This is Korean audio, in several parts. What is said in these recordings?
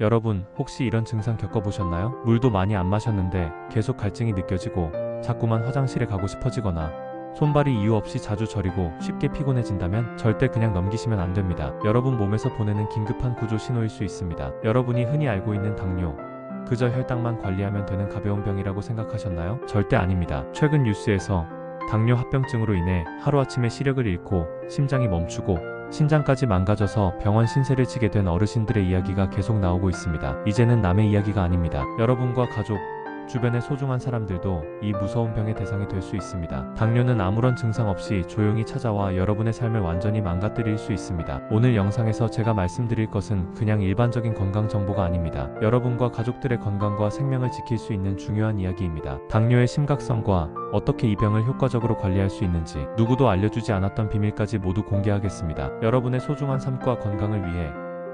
여러분, 혹시 이런 증상 겪어보셨나요? 물도 많이 안 마셨는데 계속 갈증이 느껴지고 자꾸만 화장실에 가고 싶어지거나 손발이 이유 없이 자주 저리고 쉽게 피곤해진다면 절대 그냥 넘기시면 안 됩니다. 여러분 몸에서 보내는 긴급한 구조 신호일 수 있습니다. 여러분이 흔히 알고 있는 당뇨, 그저 혈당만 관리하면 되는 가벼운 병이라고 생각하셨나요? 절대 아닙니다. 최근 뉴스에서 당뇨 합병증으로 인해 하루아침에 시력을 잃고 심장이 멈추고 신장까지 망가져서 병원 신세를 지게 된 어르신들의 이야기가 계속 나오고 있습니다. 이제는 남의 이야기가 아닙니다. 여러분과 가족, 주변의 소중한 사람들도 이 무서운 병의 대상이 될 수 있습니다. 당뇨는 아무런 증상 없이 조용히 찾아와 여러분의 삶을 완전히 망가뜨릴 수 있습니다. 오늘 영상에서 제가 말씀드릴 것은 그냥 일반적인 건강 정보가 아닙니다. 여러분과 가족들의 건강과 생명을 지킬 수 있는 중요한 이야기입니다. 당뇨의 심각성과 어떻게 이 병을 효과적으로 관리할 수 있는지, 누구도 알려주지 않았던 비밀까지 모두 공개하겠습니다. 여러분의 소중한 삶과 건강을 위해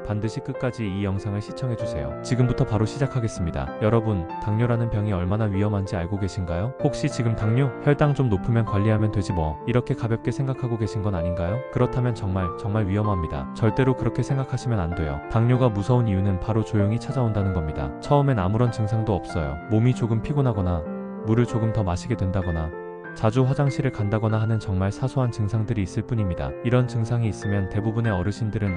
반드시 끝까지 이 영상을 시청해주세요. 지금부터 바로 시작하겠습니다. 여러분, 당뇨라는 병이 얼마나 위험한지 알고 계신가요? 혹시 지금 당뇨, 혈당 좀 높으면 관리하면 되지 뭐, 이렇게 가볍게 생각하고 계신 건 아닌가요? 그렇다면 정말 위험합니다. 절대로 그렇게 생각하시면 안 돼요. 당뇨가 무서운 이유는 바로 조용히 찾아온다는 겁니다. 처음엔 아무런 증상도 없어요. 몸이 조금 피곤하거나 물을 조금 더 마시게 된다거나 자주 화장실을 간다거나 하는 정말 사소한 증상들이 있을 뿐입니다. 이런 증상이 있으면 대부분의 어르신들은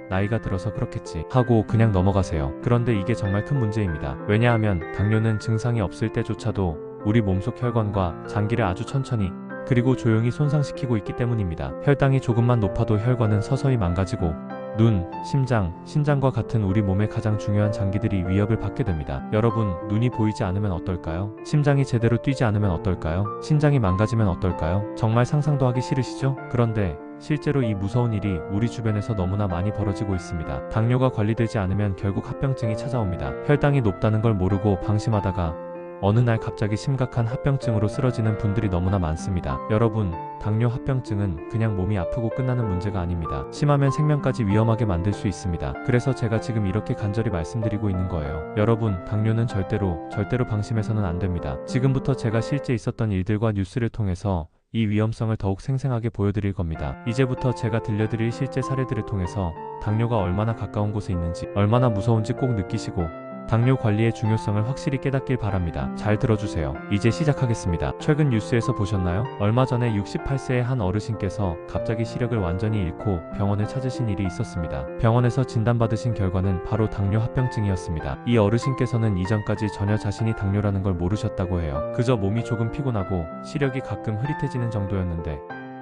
나이가 들어서 그렇겠지 하고 그냥 넘어가세요. 그런데 이게 정말 큰 문제입니다. 왜냐하면 당뇨는 증상이 없을 때조차도 우리 몸속 혈관과 장기를 아주 천천히 그리고 조용히 손상시키고 있기 때문입니다. 혈당이 조금만 높아도 혈관은 서서히 망가지고 눈, 심장, 신장과 같은 우리 몸의 가장 중요한 장기들이 위협을 받게 됩니다. 여러분, 눈이 보이지 않으면 어떨까요? 심장이 제대로 뛰지 않으면 어떨까요? 신장이 망가지면 어떨까요? 정말 상상도 하기 싫으시죠? 그런데 실제로 이 무서운 일이 우리 주변에서 너무나 많이 벌어지고 있습니다. 당뇨가 관리되지 않으면 결국 합병증이 찾아옵니다. 혈당이 높다는 걸 모르고 방심하다가 어느 날 갑자기 심각한 합병증으로 쓰러지는 분들이 너무나 많습니다. 여러분, 당뇨 합병증은 그냥 몸이 아프고 끝나는 문제가 아닙니다. 심하면 생명까지 위험하게 만들 수 있습니다. 그래서 제가 지금 이렇게 간절히 말씀드리고 있는 거예요. 여러분, 당뇨는 절대로 방심해서는 안 됩니다. 지금부터 제가 실제 있었던 일들과 뉴스를 통해서 이 위험성을 더욱 생생하게 보여드릴 겁니다. 이제부터 제가 들려드릴 실제 사례들을 통해서 당뇨가 얼마나 가까운 곳에 있는지, 얼마나 무서운지 꼭 느끼시고 당뇨 관리의 중요성을 확실히 깨닫길 바랍니다. 잘 들어주세요. 이제 시작하겠습니다. 최근 뉴스에서 보셨나요? 얼마 전에 68세의 한 어르신께서 갑자기 시력을 완전히 잃고 병원을 찾으신 일이 있었습니다. 병원에서 진단받으신 결과는 바로 당뇨 합병증이었습니다. 이 어르신께서는 이전까지 전혀 자신이 당뇨라는 걸 모르셨다고 해요. 그저 몸이 조금 피곤하고 시력이 가끔 흐릿해지는 정도였는데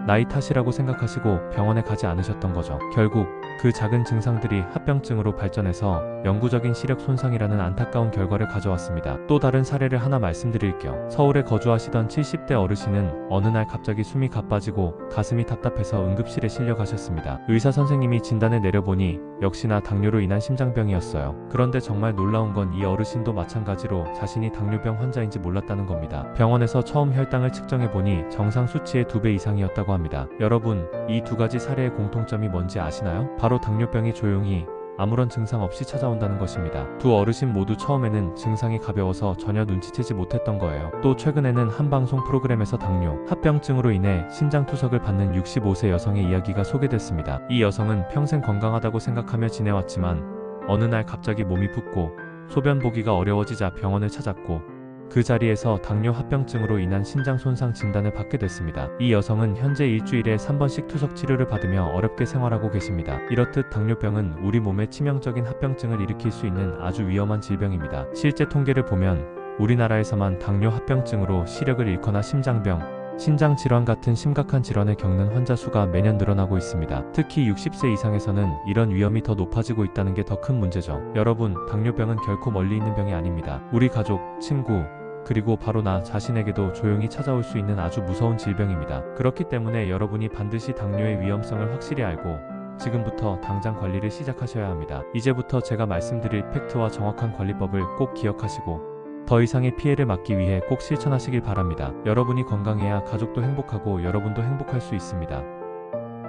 나이 탓이라고 생각하시고 병원에 가지 않으셨던 거죠. 결국 그 작은 증상들이 합병증으로 발전해서 영구적인 시력 손상이라는 안타까운 결과를 가져왔습니다. 또 다른 사례를 하나 말씀드릴게요. 서울에 거주하시던 70대 어르신은 어느 날 갑자기 숨이 가빠지고 가슴이 답답해서 응급실에 실려가셨습니다. 의사 선생님이 진단을 내려보니 역시나 당뇨로 인한 심장병이었어요. 그런데 정말 놀라운 건 이 어르신도 마찬가지로 자신이 당뇨병 환자인지 몰랐다는 겁니다. 병원에서 처음 혈당을 측정해보니 정상 수치의 2배 이상이었다고 합니다. 여러분, 이 두 가지 사례의 공통점이 뭔지 아시나요? 바로 당뇨병이 조용히 아무런 증상 없이 찾아온다는 것입니다. 두 어르신 모두 처음에는 증상이 가벼워서 전혀 눈치채지 못했던 거예요. 또 최근에는 한 방송 프로그램에서 당뇨, 합병증으로 인해 신장투석을 받는 65세 여성의 이야기가 소개됐습니다. 이 여성은 평생 건강하다고 생각하며 지내왔지만 어느 날 갑자기 몸이 붓고 소변 보기가 어려워지자 병원을 찾았고 그 자리에서 당뇨 합병증으로 인한 신장 손상 진단을 받게 됐습니다. 이 여성은 현재 일주일에 3번씩 투석 치료를 받으며 어렵게 생활하고 계십니다. 이렇듯 당뇨병은 우리 몸에 치명적인 합병증을 일으킬 수 있는 아주 위험한 질병입니다. 실제 통계를 보면 우리나라에서만 당뇨 합병증으로 시력을 잃거나 심장병, 신장질환 같은 심각한 질환을 겪는 환자 수가 매년 늘어나고 있습니다. 특히 60세 이상에서는 이런 위험이 더 높아지고 있다는 게 더 큰 문제죠. 여러분, 당뇨병은 결코 멀리 있는 병이 아닙니다. 우리 가족, 친구, 그리고 바로 나 자신에게도 조용히 찾아올 수 있는 아주 무서운 질병입니다. 그렇기 때문에 여러분이 반드시 당뇨의 위험성을 확실히 알고 지금부터 당장 관리를 시작하셔야 합니다. 이제부터 제가 말씀드릴 팩트와 정확한 관리법을 꼭 기억하시고 더 이상의 피해를 막기 위해 꼭 실천하시길 바랍니다. 여러분이 건강해야 가족도 행복하고 여러분도 행복할 수 있습니다.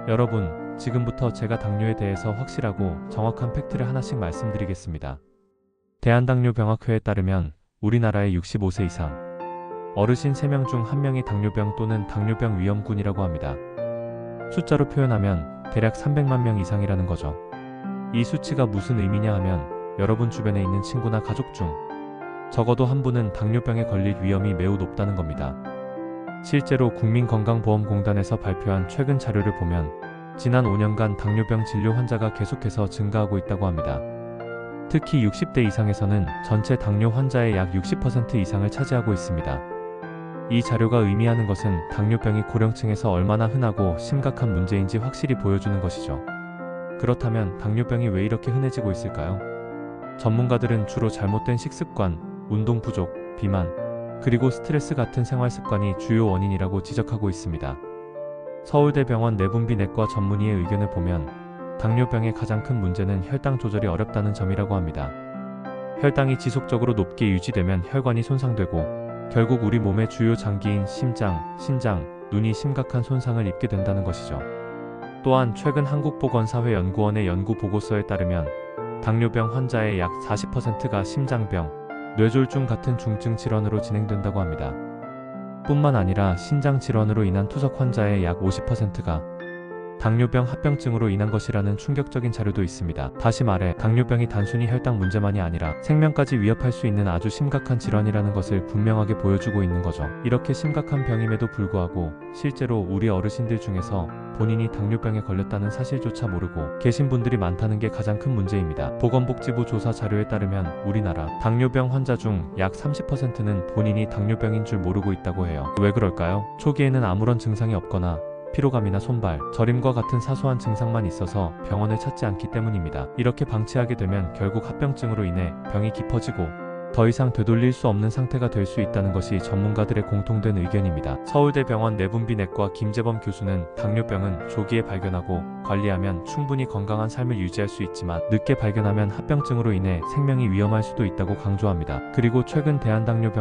여러분, 지금부터 제가 당뇨에 대해서 확실하고 정확한 팩트를 하나씩 말씀드리겠습니다. 대한당뇨병학회에 따르면 우리나라의 65세 이상 어르신 3명 중 1명이 당뇨병 또는 당뇨병 위험군이라고 합니다. 숫자로 표현하면 대략 300만 명 이상이라는 거죠. 이 수치가 무슨 의미냐 하면 여러분 주변에 있는 친구나 가족 중 적어도 한 분은 당뇨병에 걸릴 위험이 매우 높다는 겁니다. 실제로 국민건강보험공단에서 발표한 최근 자료를 보면 지난 5년간 당뇨병 진료 환자가 계속해서 증가하고 있다고 합니다. 특히 60대 이상에서는 전체 당뇨 환자의 약 60% 이상을 차지하고 있습니다. 이 자료가 의미하는 것은 당뇨병이 고령층에서 얼마나 흔하고 심각한 문제인지 확실히 보여주는 것이죠. 그렇다면 당뇨병이 왜 이렇게 흔해지고 있을까요? 전문가들은 주로 잘못된 식습관, 운동 부족, 비만, 그리고 스트레스 같은 생활 습관이 주요 원인이라고 지적하고 있습니다. 서울대병원 내분비내과 전문의의 의견을 보면 당뇨병의 가장 큰 문제는 혈당 조절이 어렵다는 점이라고 합니다. 혈당이 지속적으로 높게 유지되면 혈관이 손상되고 결국 우리 몸의 주요 장기인 심장, 신장, 눈이 심각한 손상을 입게 된다는 것이죠. 또한 최근 한국보건사회연구원의 연구 보고서에 따르면 당뇨병 환자의 약 40%가 심장병, 뇌졸중 같은 중증 질환으로 진행된다고 합니다. 뿐만 아니라 신장 질환으로 인한 투석 환자의 약 50%가 당뇨병 합병증으로 인한 것이라는 충격적인 자료도 있습니다. 다시 말해 당뇨병이 단순히 혈당 문제만이 아니라 생명까지 위협할 수 있는 아주 심각한 질환이라는 것을 분명하게 보여주고 있는 거죠. 이렇게 심각한 병임에도 불구하고 실제로 우리 어르신들 중에서 본인이 당뇨병에 걸렸다는 사실조차 모르고 계신 분들이 많다는 게 가장 큰 문제입니다. 보건복지부 조사 자료에 따르면 우리나라 당뇨병 환자 중 약 30%는 본인이 당뇨병인 줄 모르고 있다고 해요. 왜 그럴까요? 초기에는 아무런 증상이 없거나 피로감이나 손발, 저림과 같은 사소한 증상만 있어서 병원을 찾지 않기 때문입니다. 이렇게 방치하게 되면 결국 합병증으로 인해 병이 깊어지고 더 이상 되돌릴 수 없는 상태가 될 수 있다는 것이 전문가들의 공통된 의견입니다. 서울대병원 내분비내과 김재범 교수는 당뇨병은 조기에 발견하고 관리하면 충분히 건강한 삶을 유지할 수 있지만 늦게 발견하면 합병증으로 인해 생명이 위험할 수도 있다고 강조합니다. 그리고 최근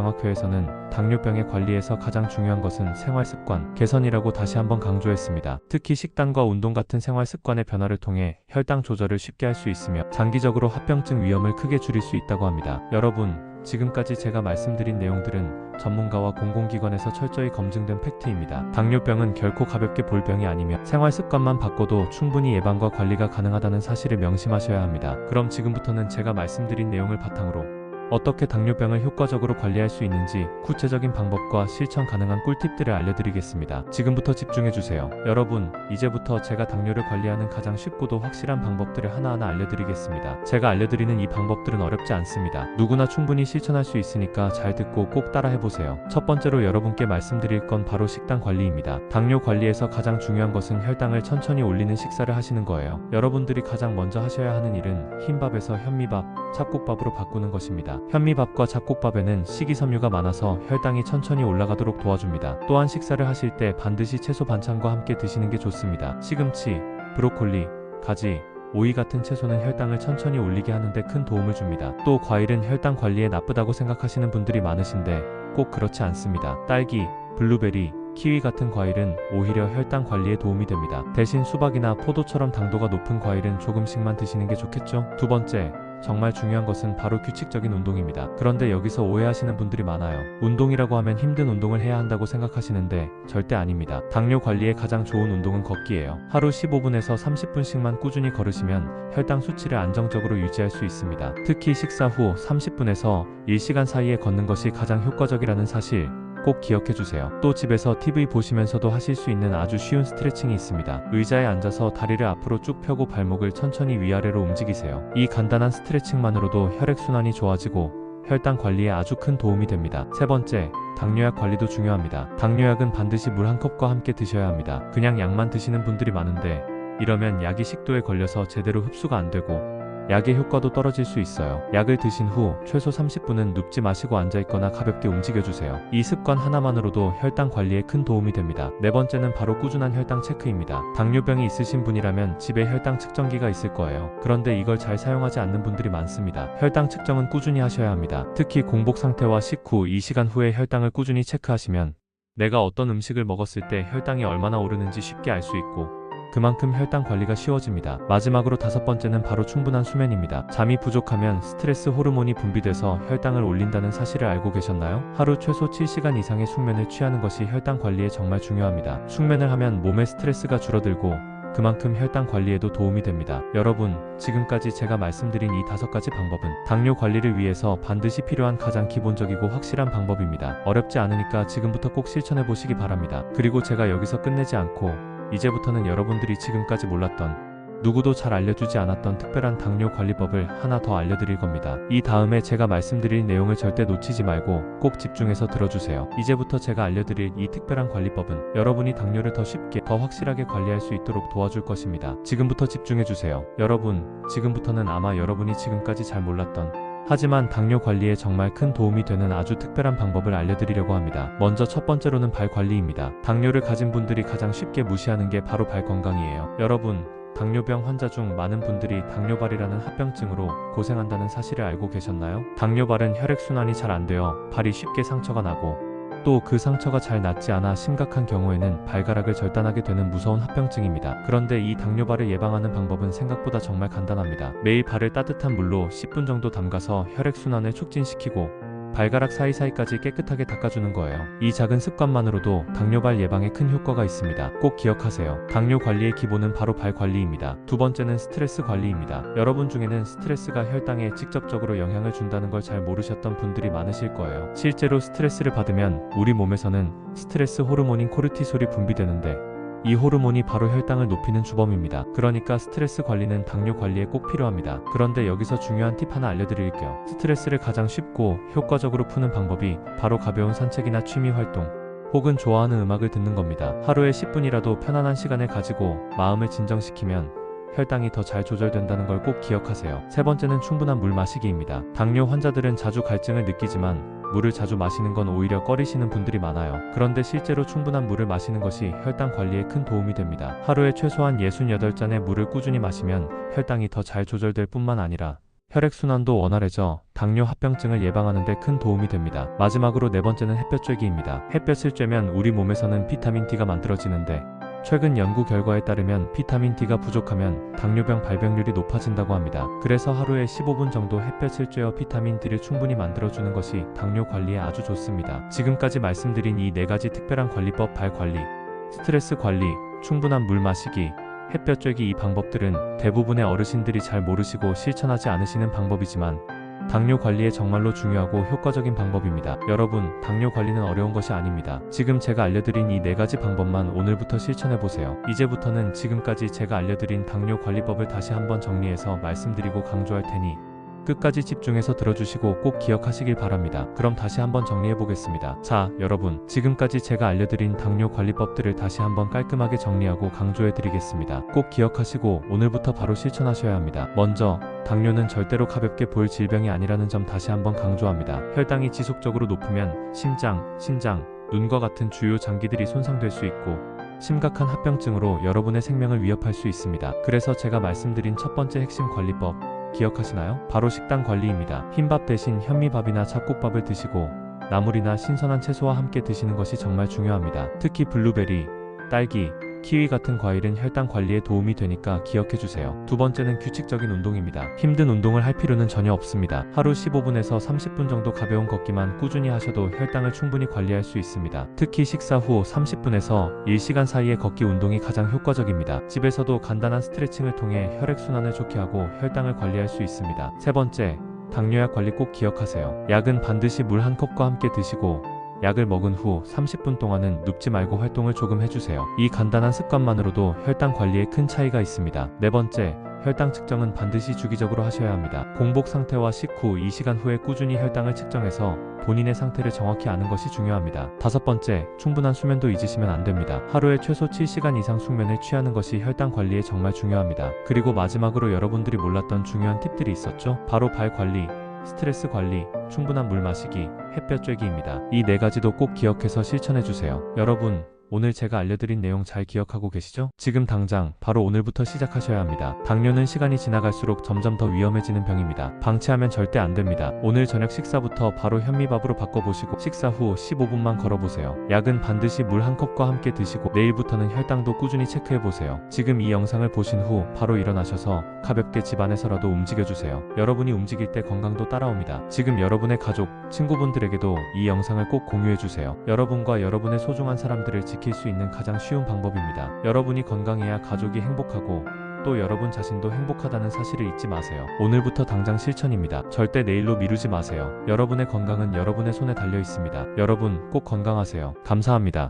대한당뇨병학회에서는 당뇨병의 관리에서 가장 중요한 것은 생활습관 개선이라고 다시 한번 강조했습니다. 특히 식단과 운동 같은 생활습관의 변화를 통해 혈당 조절을 쉽게 할 수 있으며 장기적으로 합병증 위험을 크게 줄일 수 있다고 합니다. 여러분, 지금까지 제가 말씀드린 내용들은 전문가와 공공기관에서 철저히 검증된 팩트입니다. 당뇨병은 결코 가볍게 볼 병이 아니며 생활 습관만 바꿔도 충분히 예방과 관리가 가능하다는 사실을 명심하셔야 합니다. 그럼 지금부터는 제가 말씀드린 내용을 바탕으로 어떻게 당뇨병을 효과적으로 관리할 수 있는지 구체적인 방법과 실천 가능한 꿀팁들을 알려드리겠습니다. 지금부터 집중해주세요. 여러분, 이제부터 제가 당뇨를 관리하는 가장 쉽고도 확실한 방법들을 하나하나 알려드리겠습니다. 제가 알려드리는 이 방법들은 어렵지 않습니다. 누구나 충분히 실천할 수 있으니까 잘 듣고 꼭 따라해보세요. 첫 번째로 여러분께 말씀드릴 건 바로 식단 관리입니다. 당뇨 관리에서 가장 중요한 것은 혈당을 천천히 올리는 식사를 하시는 거예요. 여러분들이 가장 먼저 하셔야 하는 일은 흰밥에서 현미밥, 잡곡밥으로 바꾸는 것입니다. 현미밥과 잡곡밥에는 식이섬유가 많아서 혈당이 천천히 올라가도록 도와줍니다. 또한 식사를 하실 때 반드시 채소 반찬과 함께 드시는 게 좋습니다. 시금치, 브로콜리, 가지, 오이 같은 채소는 혈당을 천천히 올리게 하는데 큰 도움을 줍니다. 또 과일은 혈당 관리에 나쁘다고 생각하시는 분들이 많으신데 꼭 그렇지 않습니다. 딸기, 블루베리, 키위 같은 과일은 오히려 혈당 관리에 도움이 됩니다. 대신 수박이나 포도처럼 당도가 높은 과일은 조금씩만 드시는 게 좋겠죠? 두 번째, 정말 중요한 것은 바로 규칙적인 운동입니다. 그런데 여기서 오해하시는 분들이 많아요. 운동이라고 하면 힘든 운동을 해야 한다고 생각하시는데 절대 아닙니다. 당뇨 관리에 가장 좋은 운동은 걷기예요. 하루 15분에서 30분씩만 꾸준히 걸으시면 혈당 수치를 안정적으로 유지할 수 있습니다. 특히 식사 후 30분에서 1시간 사이에 걷는 것이 가장 효과적이라는 사실 꼭 기억해주세요. 또 집에서 TV 보시면서도 하실 수 있는 아주 쉬운 스트레칭이 있습니다. 의자에 앉아서 다리를 앞으로 쭉 펴고 발목을 천천히 위아래로 움직이세요. 이 간단한 스트레칭만으로도 혈액순환이 좋아지고 혈당 관리에 아주 큰 도움이 됩니다. 세 번째, 당뇨약 관리도 중요합니다. 당뇨약은 반드시 물 한 컵과 함께 드셔야 합니다. 그냥 약만 드시는 분들이 많은데 이러면 약이 식도에 걸려서 제대로 흡수가 안 되고 약의 효과도 떨어질 수 있어요. 약을 드신 후 최소 30분은 눕지 마시고 앉아있거나 가볍게 움직여주세요. 이 습관 하나만으로도 혈당 관리에 큰 도움이 됩니다. 네 번째는 바로 꾸준한 혈당 체크입니다. 당뇨병이 있으신 분이라면 집에 혈당 측정기가 있을 거예요. 그런데 이걸 잘 사용하지 않는 분들이 많습니다. 혈당 측정은 꾸준히 하셔야 합니다. 특히 공복 상태와 식후 2시간 후에 혈당을 꾸준히 체크하시면 내가 어떤 음식을 먹었을 때 혈당이 얼마나 오르는지 쉽게 알 수 있고 그만큼 혈당 관리가 쉬워집니다. 마지막으로 다섯 번째는 바로 충분한 수면입니다. 잠이 부족하면 스트레스 호르몬이 분비돼서 혈당을 올린다는 사실을 알고 계셨나요? 하루 최소 7시간 이상의 숙면을 취하는 것이 혈당 관리에 정말 중요합니다. 숙면을 하면 몸의 스트레스가 줄어들고 그만큼 혈당 관리에도 도움이 됩니다. 여러분, 지금까지 제가 말씀드린 이 5가지 방법은 당뇨 관리를 위해서 반드시 필요한 가장 기본적이고 확실한 방법입니다. 어렵지 않으니까 지금부터 꼭 실천해 보시기 바랍니다. 그리고 제가 여기서 끝내지 않고 이제부터는 여러분들이 지금까지 몰랐던, 누구도 잘 알려주지 않았던 특별한 당뇨 관리법을 하나 더 알려드릴 겁니다. 이 다음에 제가 말씀드릴 내용을 절대 놓치지 말고 꼭 집중해서 들어주세요. 이제부터 제가 알려드릴 이 특별한 관리법은 여러분이 당뇨를 더 쉽게, 더 확실하게 관리할 수 있도록 도와줄 것입니다. 지금부터 집중해주세요. 여러분, 지금부터는 아마 여러분이 지금까지 잘 몰랐던, 하지만 당뇨 관리에 정말 큰 도움이 되는 아주 특별한 방법을 알려드리려고 합니다. 먼저 첫 번째로는 발 관리입니다. 당뇨를 가진 분들이 가장 쉽게 무시하는 게 바로 발 건강이에요. 여러분, 당뇨병 환자 중 많은 분들이 당뇨발이라는 합병증으로 고생한다는 사실을 알고 계셨나요? 당뇨발은 혈액순환이 잘 안 되어 발이 쉽게 상처가 나고, 또 그 상처가 잘 낫지 않아 심각한 경우에는 발가락을 절단하게 되는 무서운 합병증입니다. 그런데 이 당뇨발을 예방하는 방법은 생각보다 정말 간단합니다. 매일 발을 따뜻한 물로 10분 정도 담가서 혈액순환을 촉진시키고 발가락 사이사이까지 깨끗하게 닦아주는 거예요. 이 작은 습관만으로도 당뇨발 예방에 큰 효과가 있습니다. 꼭 기억하세요. 당뇨 관리의 기본은 바로 발 관리입니다. 두 번째는 스트레스 관리입니다. 여러분 중에는 스트레스가 혈당에 직접적으로 영향을 준다는 걸 잘 모르셨던 분들이 많으실 거예요. 실제로 스트레스를 받으면 우리 몸에서는 스트레스 호르몬인 코르티솔이 분비되는데, 이 호르몬이 바로 혈당을 높이는 주범입니다. 그러니까 스트레스 관리는 당뇨 관리에 꼭 필요합니다. 그런데 여기서 중요한 팁 하나 알려드릴게요. 스트레스를 가장 쉽고 효과적으로 푸는 방법이 바로 가벼운 산책이나 취미 활동, 혹은 좋아하는 음악을 듣는 겁니다. 하루에 10분이라도 편안한 시간을 가지고 마음을 진정시키면 혈당이 더 잘 조절된다는 걸 꼭 기억하세요. 세 번째는 충분한 물 마시기입니다. 당뇨 환자들은 자주 갈증을 느끼지만 물을 자주 마시는 건 오히려 꺼리시는 분들이 많아요. 그런데 실제로 충분한 물을 마시는 것이 혈당 관리에 큰 도움이 됩니다. 하루에 최소한 68잔의 물을 꾸준히 마시면 혈당이 더 잘 조절될 뿐만 아니라 혈액순환도 원활해져 당뇨 합병증을 예방하는 데 큰 도움이 됩니다. 마지막으로 네 번째는 햇볕 쬐기입니다. 햇볕을 쬐면 우리 몸에서는 비타민 D가 만들어지는데, 최근 연구 결과에 따르면 비타민 D가 부족하면 당뇨병 발병률이 높아진다고 합니다. 그래서 하루에 15분 정도 햇볕을 쬐어 비타민 D를 충분히 만들어주는 것이 당뇨 관리에 아주 좋습니다. 지금까지 말씀드린 이 4가지 특별한 관리법, 발 관리, 스트레스 관리, 충분한 물 마시기, 햇볕 쬐기, 이 방법들은 대부분의 어르신들이 잘 모르시고 실천하지 않으시는 방법이지만 당뇨 관리에 정말로 중요하고 효과적인 방법입니다. 여러분, 당뇨 관리는 어려운 것이 아닙니다. 지금 제가 알려드린 이 4가지 방법만 오늘부터 실천해보세요. 이제부터는 지금까지 제가 알려드린 당뇨 관리법을 다시 한번 정리해서 말씀드리고 강조할 테니 끝까지 집중해서 들어주시고 꼭 기억하시길 바랍니다. 그럼 다시 한번 정리해보겠습니다. 자, 여러분, 지금까지 제가 알려드린 당뇨 관리법들을 다시 한번 깔끔하게 정리하고 강조해드리겠습니다. 꼭 기억하시고 오늘부터 바로 실천하셔야 합니다. 먼저, 당뇨는 절대로 가볍게 볼 질병이 아니라는 점 다시 한번 강조합니다. 혈당이 지속적으로 높으면 심장, 신장, 눈과 같은 주요 장기들이 손상될 수 있고 심각한 합병증으로 여러분의 생명을 위협할 수 있습니다. 그래서 제가 말씀드린 첫 번째 핵심 관리법, 기억하시나요? 바로 식단 관리입니다. 흰밥 대신 현미밥이나 잡곡밥을 드시고 나물이나 신선한 채소와 함께 드시는 것이 정말 중요합니다. 특히 블루베리, 딸기, 키위 같은 과일은 혈당 관리에 도움이 되니까 기억해주세요. 두 번째는 규칙적인 운동입니다. 힘든 운동을 할 필요는 전혀 없습니다. 하루 15분에서 30분 정도 가벼운 걷기만 꾸준히 하셔도 혈당을 충분히 관리할 수 있습니다. 특히 식사 후 30분에서 1시간 사이의 걷기 운동이 가장 효과적입니다. 집에서도 간단한 스트레칭을 통해 혈액순환을 좋게 하고 혈당을 관리할 수 있습니다. 세 번째, 당뇨약 관리 꼭 기억하세요. 약은 반드시 물 한 컵과 함께 드시고 약을 먹은 후 30분 동안은 눕지 말고 활동을 조금 해주세요. 이 간단한 습관만으로도 혈당 관리에 큰 차이가 있습니다. 네 번째, 혈당 측정은 반드시 주기적으로 하셔야 합니다. 공복 상태와 식후 2시간 후에 꾸준히 혈당을 측정해서 본인의 상태를 정확히 아는 것이 중요합니다. 다섯 번째, 충분한 수면도 잊으시면 안 됩니다. 하루에 최소 7시간 이상 숙면을 취하는 것이 혈당 관리에 정말 중요합니다. 그리고 마지막으로 여러분들이 몰랐던 중요한 팁들이 있었죠? 바로 발 관리, 스트레스 관리, 충분한 물 마시기, 햇볕 쬐기입니다. 이 4가지도 꼭 기억해서 실천해주세요. 여러분, 오늘 제가 알려드린 내용 잘 기억하고 계시죠? 지금 당장 바로 오늘부터 시작하셔야 합니다. 당뇨는 시간이 지나갈수록 점점 더 위험해지는 병입니다. 방치하면 절대 안 됩니다. 오늘 저녁 식사부터 바로 현미밥으로 바꿔보시고 식사 후 15분만 걸어보세요. 약은 반드시 물 한 컵과 함께 드시고 내일부터는 혈당도 꾸준히 체크해보세요. 지금 이 영상을 보신 후 바로 일어나셔서 가볍게 집 안에서라도 움직여주세요. 여러분이 움직일 때 건강도 따라옵니다. 지금 여러분의 가족, 친구분들에게도 이 영상을 꼭 공유해주세요. 여러분과 여러분의 소중한 사람들을 지킬 수 있는 가장 쉬운 방법입니다. 여러분이 건강해야 가족이 행복하고 또 여러분 자신도 행복하다는 사실을 잊지 마세요. 오늘부터 당장 실천입니다. 절대 내일로 미루지 마세요. 여러분의 건강은 여러분의 손에 달려 있습니다. 여러분 꼭 건강하세요. 감사합니다.